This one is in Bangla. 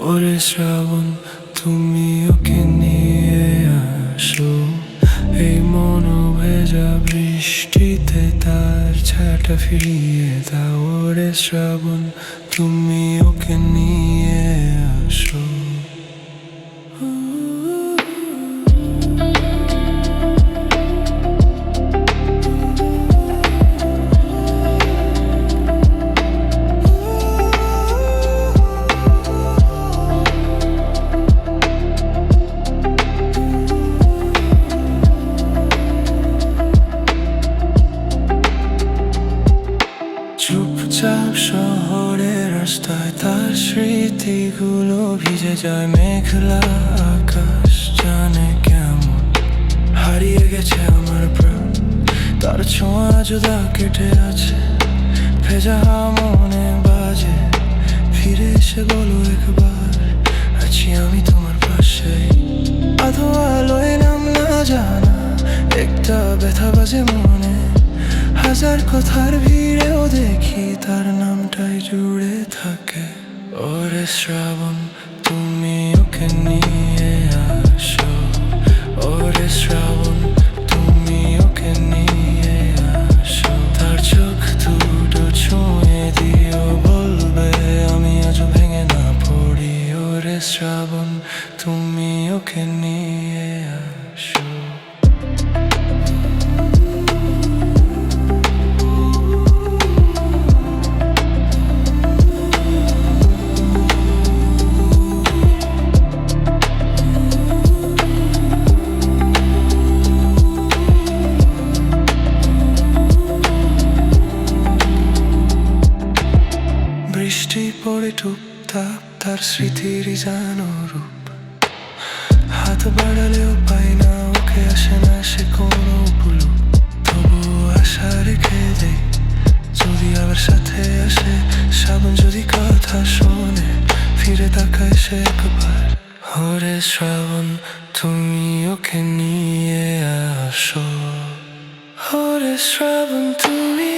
ওরে শ্রাবণ, তুমি ওকে নিয়ে আসো। এই মন ভেজা বৃষ্টিতে তার ছাটা ফিরিয়ে দাও। ওরে শ্রাবণ, তুমি ওকে নিয়ে আসো। চুপচাপ শহরের রাস্তায় তার স্মৃতিগুলো ভিজে যায়। মেঘলা আকাশ জানে কেমন হারিয়ে গেছে আমার প্রাণ। তার ছোঁয়া জুদা কেটে আছে, ভেজা মনে বাজে। ফিরে এসে বলো একবার, আছি আমি তোমার পাশে। আধো আলোয় নাম না জানা একটা ব্যথা বাজে মনে। হাজার কথার ভিড়েও দেখি তার নামটাই জুড়ে থাকে। ওরে শ্রাবণ, তুমি ওকে নিয়ে আসো। ওরে শ্রাবণ, তুমি ওকে নিয়ে আসো। তার চোখ দুটো ছুঁয়ে দিও, বলবে আমি আজও ভেঙে না পড়ি। ওরে শ্রাবণ, তুমি ওকে নিয়ে আসো। বৃষ্টি পড়ে টুপটাপ, তার স্মৃতির যেন রূপ। হাত বাড়ালেও পাই না ওকে, আসে না সে কোনো ভুল। তবুও আশা রেখে দেই, যদি আবার সাথে আসে। শ্রাবণ যদি কথা শোনে, ফিরে তাকায় সে একবার। ওরে শ্রাবণ, তুমি ওকে নিয়ে আসো। ওরে শ্রাবণ, তুমি